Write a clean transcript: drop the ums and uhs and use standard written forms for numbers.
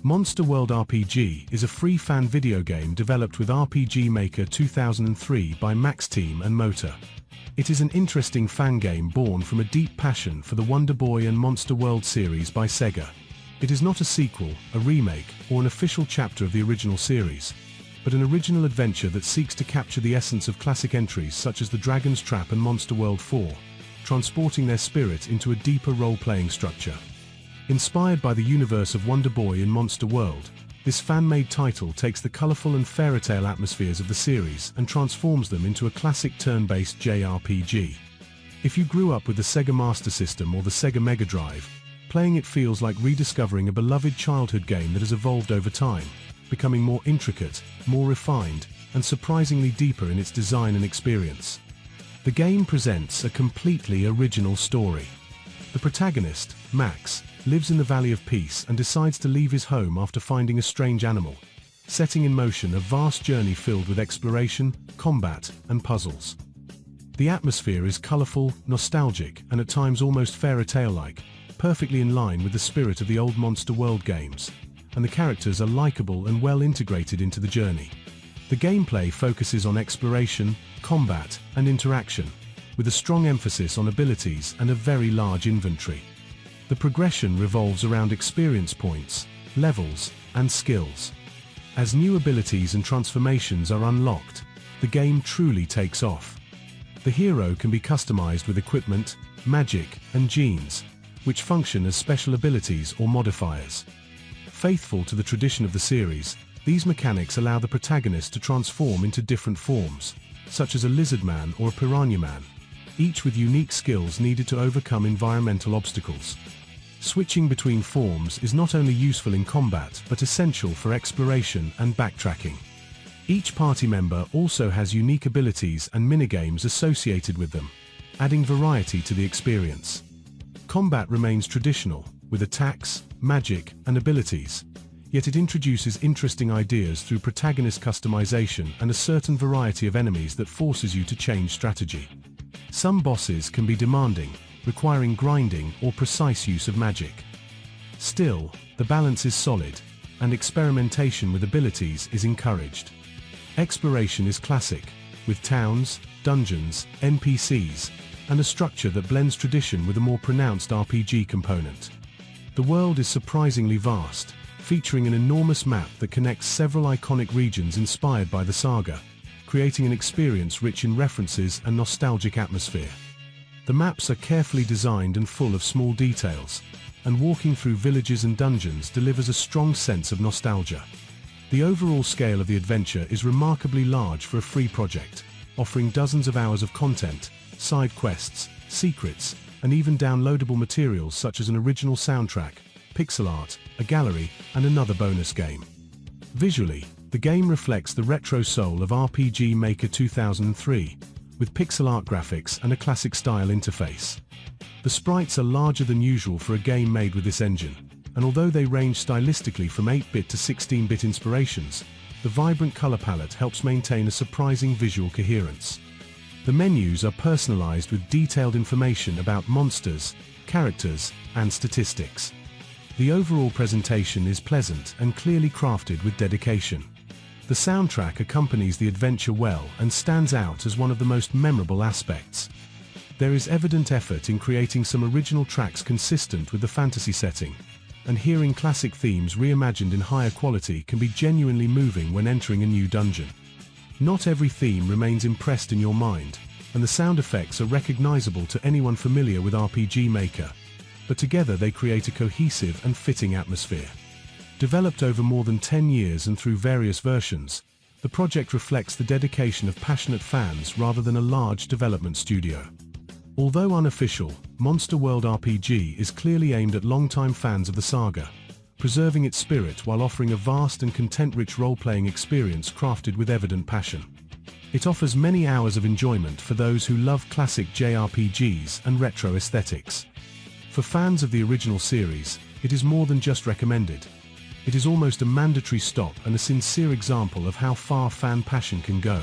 Monster World RPG is a free fan video game developed with rpgmaker 2003 by MAX TEAM MOTA. It is an interesting fan game born from a deep passion for the Wonder Boy and Monster World series by SEGA. It is not a sequel, a remake, or an official chapter of the original series, but an original adventure that seeks to capture the essence of classic entries such as the Dragon's Trap and Monster World 4, transporting their spirit into a deeper role-playing structure. Inspired by the universe of Wonder Boy and Monster World, this fan-made title takes the colorful and fairy-tale atmospheres of the series and transforms them into a classic turn-based Jrpg. If you grew up with the Sega Master System or the Sega Mega Drive, playing it feels like rediscovering a beloved childhood game that has evolved over time, becoming more intricate, more refined, and surprisingly deeper in its design and experience. The game presents a completely original story. The protagonist, Max, lives in the Valley of Peace and decides to leave his home after finding a strange animal, setting in motion a vast journey filled with exploration, combat, and puzzles. The atmosphere is colorful, nostalgic, and at times almost fairy-tale-like, perfectly in line with the spirit of the old Monster World games, and the characters are likable and well integrated into the journey. The gameplay focuses on exploration, combat, and interaction, with a strong emphasis on abilities and a very large inventory. The progression revolves around experience points, levels, and skills. As new abilities and transformations are unlocked, the game truly takes off. The hero can be customized with equipment, magic, and genes, which function as special abilities or modifiers. Faithful to the tradition of the series, these mechanics allow the protagonist to transform into different forms, such as a lizard man or a piranha man, each with unique skills needed to overcome environmental obstacles. Switching between forms is not only useful in combat but essential for exploration and backtracking. Each party member also has unique abilities and minigames associated with them, adding variety to the experience. Combat remains traditional, with attacks, magic, and abilities, yet it introduces interesting ideas through protagonist customization and a certain variety of enemies that forces you to change strategy. Some bosses can be demanding, requiring grinding or precise use of magic. Still, the balance is solid, and experimentation with abilities is encouraged. Exploration is classic, with towns, dungeons, NPCs, and a structure that blends tradition with a more pronounced RPG component. The world is surprisingly vast, featuring an enormous map that connects several iconic regions inspired by the saga, creating an experience rich in references and nostalgic atmosphere. The maps are carefully designed and full of small details, and walking through villages and dungeons delivers a strong sense of nostalgia. The overall scale of the adventure is remarkably large for a free project, offering dozens of hours of content, side quests, secrets, and even downloadable materials such as an original soundtrack, pixel art, a gallery, and another bonus game. Visually, the game reflects the retro soul of rpgmaker 2003, with pixel art graphics and a classic-style interface. The sprites are larger than usual for a game made with this engine, and although they range stylistically from 8-bit to 16-bit inspirations, the vibrant color palette helps maintain a surprising visual coherence. The menus are personalized with detailed information about monsters, characters, and statistics. The overall presentation is pleasant and clearly crafted with dedication. The soundtrack accompanies the adventure well and stands out as one of the most memorable aspects. There is evident effort in creating some original tracks consistent with the fantasy setting, and hearing classic themes reimagined in higher quality can be genuinely moving when entering a new dungeon. Not every theme remains impressed in your mind, and the sound effects are recognizable to anyone familiar with RPG Maker, but together they create a cohesive and fitting atmosphere. Developed over more than 10 years and through various versions, the project reflects the dedication of passionate fans rather than a large development studio. Although unofficial, Monster World RPG is clearly aimed at longtime fans of the saga, preserving its spirit while offering a vast and content-rich role-playing experience crafted with evident passion. It offers many hours of enjoyment for those who love classic JRPGs and retro aesthetics. For fans of the original series, it is more than just recommended. It is almost a mandatory stop and a sincere example of how far fan passion can go.